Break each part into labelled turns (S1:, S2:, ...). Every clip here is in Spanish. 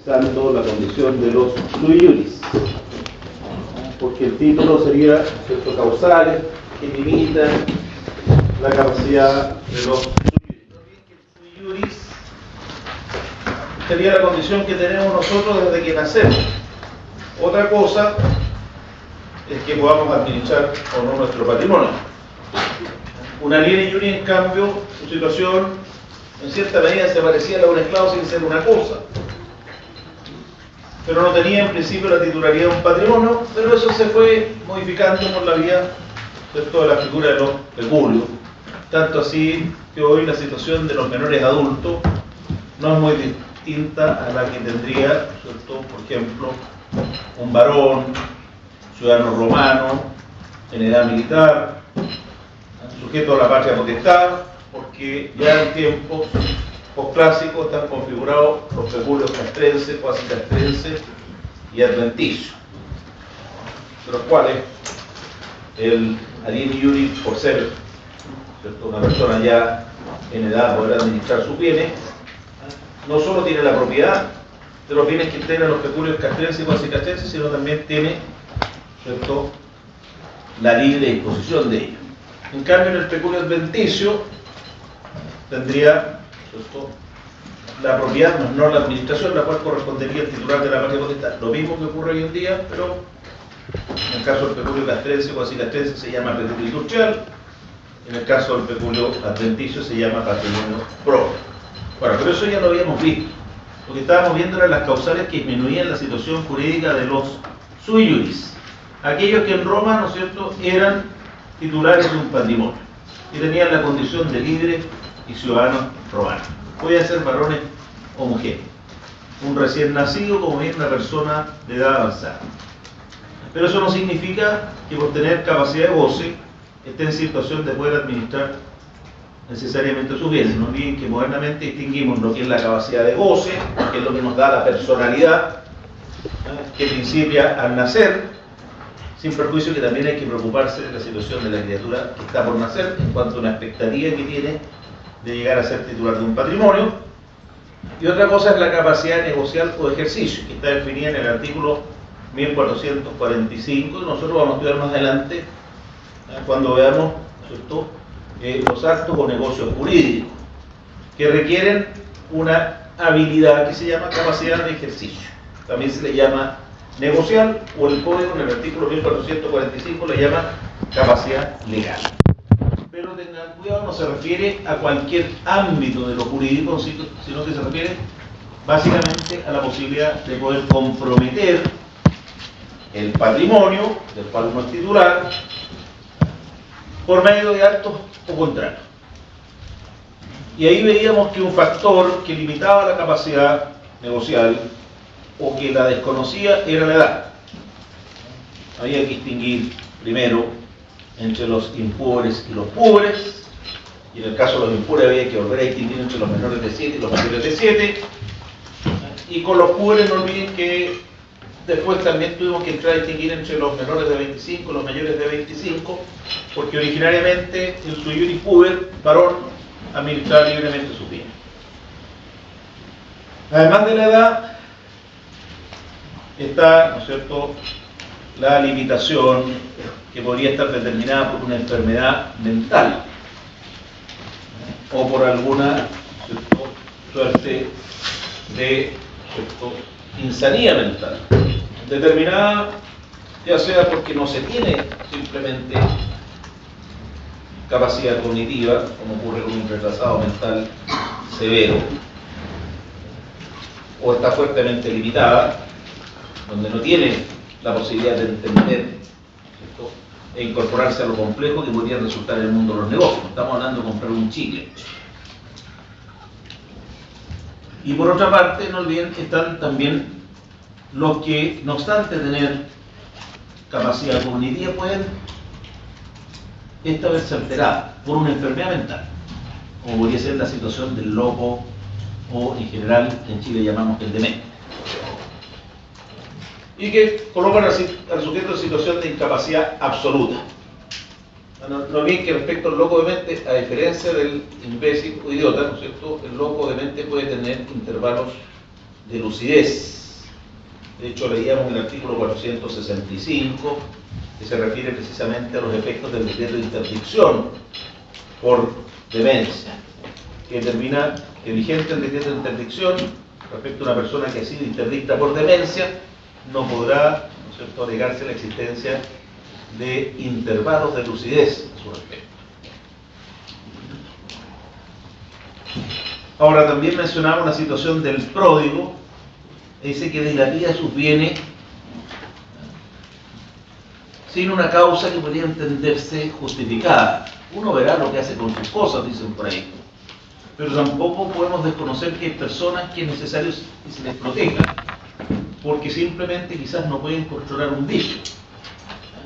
S1: utilizando la condición de los sui juris, porque el título sería, ¿cierto?, causales que limitan la capacidad de los sui juris. Sería la condición que tenemos nosotros desde que nacemos. Otra cosa es que podamos administrar o no nuestro patrimonio. Una alieni juris, en cambio, su situación en cierta medida se parecía a la de un esclavo sin ser una cosa, pero no tenía en principio la titularidad de un patrimonio, pero eso se fue modificando por la vía de toda la figura de los peculios, tanto así que hoy la situación de los menores adultos no es muy distinta a la que tendría, ¿cierto?, por ejemplo, un varón, ciudadano romano, en edad militar, sujeto a la patria potestad, porque ya en tiempos posclásicos están configurados los peculios castrenses, cuasi castrenses y adventicios, de los cuales el alieni juris, por ser, ¿cierto?, una persona ya en edad de poder administrar sus bienes, no solo tiene la propiedad de los bienes que integran los peculios castrenses y cuasi castrenses, sino también tiene, ¿cierto?, la libre disposición de ellos. En cambio, en el peculio adventicio tendría, ¿cierto?, la propiedad, no la administración, la cual correspondería al titular de la patria potestad. Lo mismo que ocurre hoy en día, pero en el caso del peculio castrense o cuasi castrense se llama peculio industrial, en el caso del peculio adventicio se llama patrimonio propio. Bueno, pero eso ya lo habíamos visto. Lo que estábamos viendo eran las causales que disminuían la situación jurídica de los sui juris, aquellos que en Roma, ¿no es cierto?, eran titulares de un patrimonio y tenían la condición de libres y ciudadanos romanos. Podían ser varones o mujeres, un recién nacido como bien una persona de edad avanzada. Pero eso no significa que por tener capacidad de goce esté en situación de poder administrar necesariamente sus bienes. No olviden que modernamente distinguimos lo que es la capacidad de goce, que es lo que nos da la personalidad, que principia al nacer, sin perjuicio que también hay que preocuparse de la situación de la criatura que está por nacer en cuanto a una expectativa que tiene de llegar a ser titular de un patrimonio. Y otra cosa es la capacidad de negociar o de ejercicio, que está definida en el artículo 1445, y nosotros vamos a estudiar más adelante cuando veamos, ¿cierto?, los actos o negocios jurídicos que requieren una habilidad que se llama capacidad de ejercicio. También se le llama negociar, o el código en el artículo 1445 le llama capacidad legal. Pero tengan cuidado, no se refiere a cualquier ámbito de lo jurídico, sino que se refiere básicamente a la posibilidad de poder comprometer el patrimonio del cual uno es titular por medio de actos o contratos. Y ahí veíamos que un factor que limitaba la capacidad negocial o que la desconocía era la edad. Había que distinguir primero entre los impúberes y los púberes, y en el caso de los impúberes había que volver a distinguir entre los menores de 7 y los mayores de 7, y con los púberes no olviden que después también tuvimos que entrar a distinguir entre los menores de 25 y los mayores de 25, porque originariamente el sui juris puber, varón, administraba libremente sus bienes. Además de la edad, está, ¿no es cierto?, la limitación que podría estar determinada por una enfermedad mental o por alguna, ¿cierto?, suerte de, ¿cierto?, insanía mental, determinada ya sea porque no se tiene simplemente capacidad cognitiva, como ocurre con un retrasado mental severo, o está fuertemente limitada, donde no tiene la posibilidad de entender, ¿cierto?, e incorporarse a lo complejo que podría resultar en el mundo de los negocios. Estamos hablando de comprar un chicle. Y por otra parte, no olviden que están también los que, no obstante tener capacidad cognitiva, pueden esta verse alterada por una enfermedad mental, como podría ser la situación del loco, o en general en Chile llamamos el demente, y que colocan al sujeto en situación de incapacidad absoluta. No olviden que respecto al loco demente, a diferencia del imbécil o idiota, ¿no es cierto?, el loco demente puede tener intervalos de lucidez. De hecho, leíamos el artículo 465, que se refiere precisamente a los efectos del decreto de interdicción por demencia, que determina que vigente el decreto de interdicción respecto a una persona que ha sido interdicta por demencia, no podrá, ¿no es cierto?, alegarse la existencia de intervalos de lucidez a su respecto. Ahora, también mencionaba una situación del pródigo, dice que dilapida sus bienes sin una causa que podría entenderse justificada. Uno verá lo que hace con sus cosas, dicen por ahí. Pero tampoco podemos desconocer que hay personas que es necesario que se les proteja, porque simplemente quizás no pueden controlar un vicio.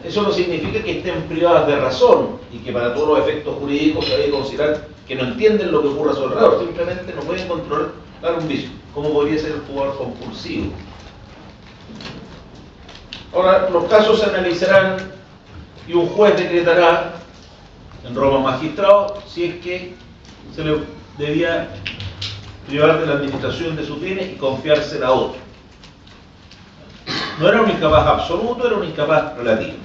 S1: Eso no significa que estén privadas de razón y que para todos los efectos jurídicos se debe considerar que no entienden lo que ocurre a su alrededor, simplemente no pueden controlar un vicio, como podría ser el jugador compulsivo. Ahora, los casos se analizarán y un juez decretará en Roma magistrado si es que se le debía privar de la administración de sus bienes y confiársela a otro. No era un incapaz absoluto, era un incapaz relativo,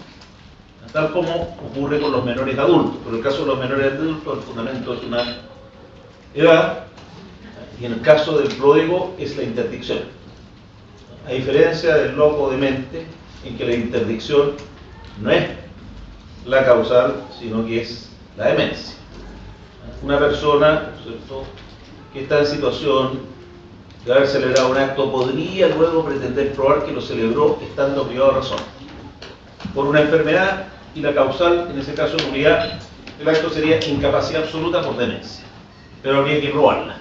S1: tal como ocurre con los menores adultos. Por el caso de los menores adultos, el fundamento es una edad, y en el caso del pródigo es la interdicción. A diferencia del loco demente, en que la interdicción no es la causal, sino que es la demencia. Una persona, ¿cierto?, que está en situación de haber celebrado un acto podría luego pretender probar que lo celebró estando privado de razón por una enfermedad, y la causal, en ese caso, nulidad del acto sería incapacidad absoluta por demencia, pero habría que probarla.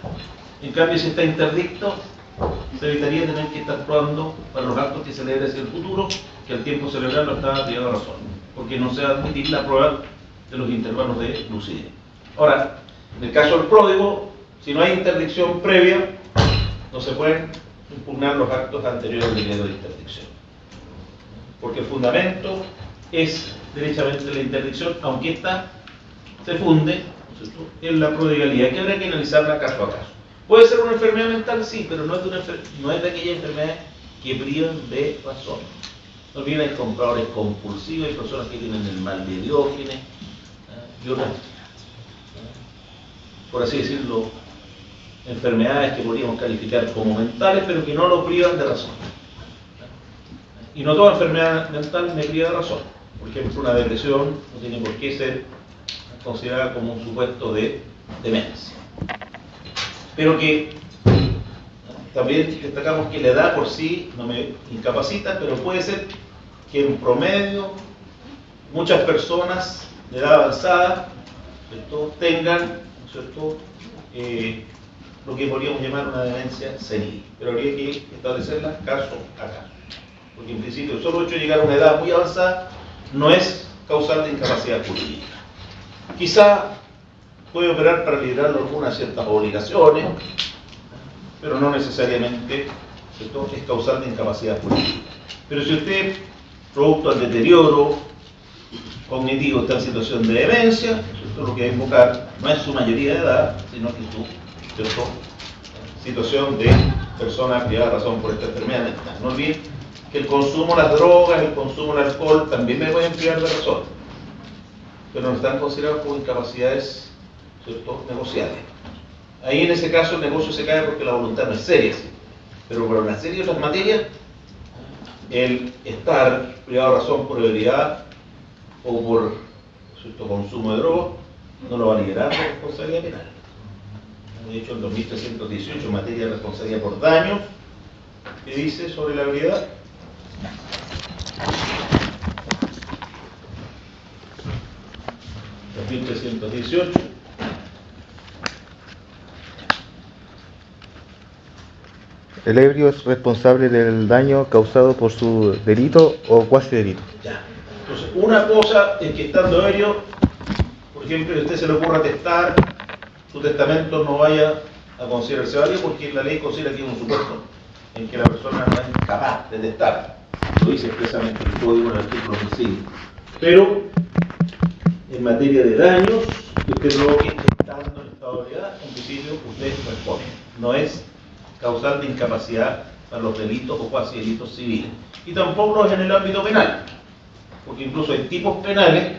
S1: En cambio, si está interdicto, se evitaría tener que estar probando para los actos que celebres en el futuro que al tiempo celebrarlo estaba privado de razón, porque no se va a admitir la prueba de los intervalos de lucidez. Ahora, en el caso del pródigo, si no hay interdicción previa, no se pueden impugnar los actos anteriores al decreto de interdicción, porque el fundamento es derechamente la interdicción, aunque ésta se funde, ¿no es cierto?, en la prodigalidad, que habrá que analizarla caso a caso. Puede ser una enfermedad mental, sí, pero no es de aquella enfermedad que privan de razón. No olviden, hay compradores compulsivos, hay personas que tienen el mal de Diógenes, y otras, por así decirlo, enfermedades que podríamos calificar como mentales, pero que no lo privan de razón. Y no toda enfermedad mental me priva de razón. Por ejemplo, una depresión no tiene por qué ser considerada como un supuesto de demencia. Pero que también destacamos que la edad por sí no me incapacita, pero puede ser que en promedio muchas personas de edad avanzada, ¿cierto?, tengan, ¿no es cierto?, lo que podríamos llamar una demencia senil, pero habría que establecerla caso a caso, porque en principio el solo hecho de llegar a una edad muy avanzada no es causal de incapacidad jurídica. Quizá puede operar para liberarlo de algunas ciertas obligaciones, pero no necesariamente, ¿cierto?, es causal de incapacidad jurídica. Pero si usted, producto del deterioro cognitivo, está en situación de demencia, ¿cierto?, lo que va a invocar no es su mayoría de edad, sino que su, ¿cierto?, situación de persona privada de razón por esta enfermedad mental. No olviden que el consumo de las drogas, el consumo del alcohol también me pueden privar de razón, pero no están considerados como incapacidades, ¿cierto?, negociables. Ahí en ese caso el negocio se cae porque la voluntad no es seria, ¿sí?, pero para una serie de otras materias, el estar privado de razón por ebriedad o por, ¿cierto?, consumo de drogas no lo va a liberar de responsabilidad penal. De hecho, el 2318, en materia de responsabilidad por daño, ¿qué dice sobre la ebriedad? El 2318.
S2: El ebrio es responsable del daño causado por su delito o cuasi delito.
S1: Ya. Entonces, una cosa es que estando ebrio, por ejemplo, si a usted se le ocurra atestar, su testamento no vaya a considerarse válido porque la ley considera que es un supuesto en que la persona no es capaz de testar. Lo dice expresamente el código en el artículo 5. Pero, en materia de daños, que usted provoque estando en estado de ebriedad, en principio usted responde. No es causal de incapacidad para los delitos o cuasi delitos civiles. Y tampoco es en el ámbito penal, porque incluso hay tipos penales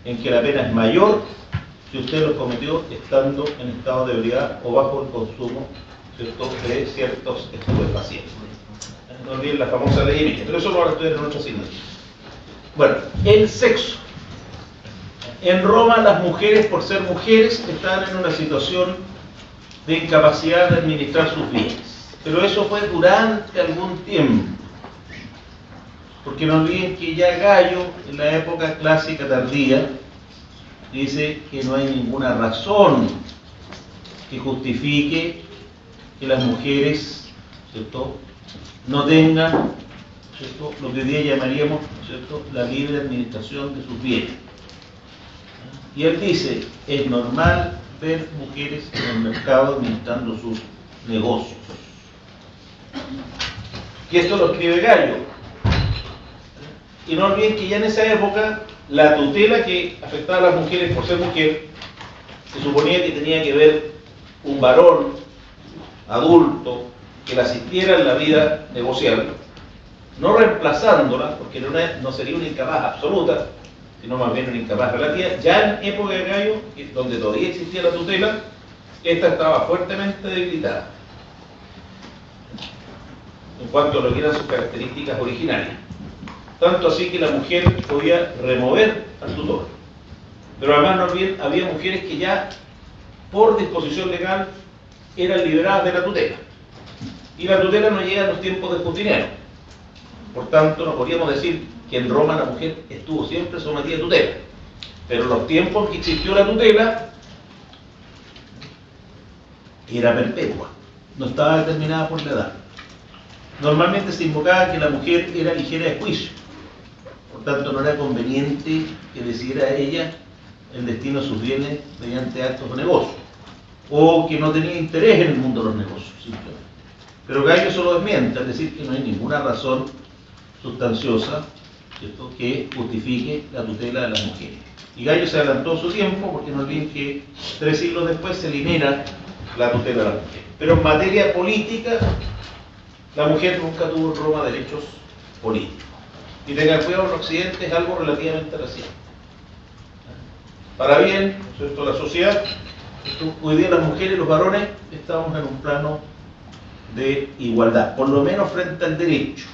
S1: en que la pena es mayor si usted los cometió estando en estado de ebriedad o bajo el consumo, ¿cierto?, de ciertos estupefacientes. No olviden la famosa ley Emilia, pero eso lo van a estudiar en otra asignatura. Bueno, el sexo. En Roma las mujeres, por ser mujeres, están en una situación de incapacidad de administrar sus bienes. Pero eso fue durante algún tiempo. Porque no olviden que ya Gallo, en la época clásica tardía, dice que no hay ninguna razón que justifique que las mujeres, ¿cierto?, no tengan, ¿cierto?, lo que hoy día llamaríamos, ¿cierto?, la libre administración de sus bienes. Y él dice, es normal ver mujeres en el mercado administrando sus negocios. Y esto lo escribe Gallo. Y no olviden que ya en esa época la tutela que afectaba a las mujeres por ser mujer se suponía que tenía que ver un varón adulto que la asistiera en la vida negocial, no reemplazándola, porque no sería una incapaz absoluta, sino más bien una incapaz relativa. Ya en época de Gallo, donde todavía existía la tutela, esta estaba fuertemente debilitada en cuanto a lo que eran sus características originarias. Tanto así que la mujer podía remover al tutor. Pero además no olviden, había mujeres que ya por disposición legal eran liberadas de la tutela. Y la tutela no llega en los tiempos de Justiniano. Por tanto, no podríamos decir que en Roma la mujer estuvo siempre sometida a tutela. Pero en los tiempos que existió la tutela, era perpetua. No estaba determinada por la edad. Normalmente se invocaba que la mujer era ligera de juicio. Por tanto, no era conveniente que decidiera ella el destino de sus bienes mediante actos de negocio, o que no tenía interés en el mundo de los negocios, simplemente. Pero Gallo eso lo desmiente, es decir, que no hay ninguna razón sustanciosa, ¿cierto?, que justifique la tutela de las mujeres. Y Gallo se adelantó su tiempo, porque no olviden que 3 siglos después se elimina la tutela de las mujeres. Pero en materia política, la mujer nunca tuvo en Roma derechos políticos. Y tengan cuidado, en Occidente es algo relativamente reciente. Para bien, ¿cierto?, la sociedad, hoy día las mujeres y los varones estamos en un plano de igualdad, por lo menos frente al derecho.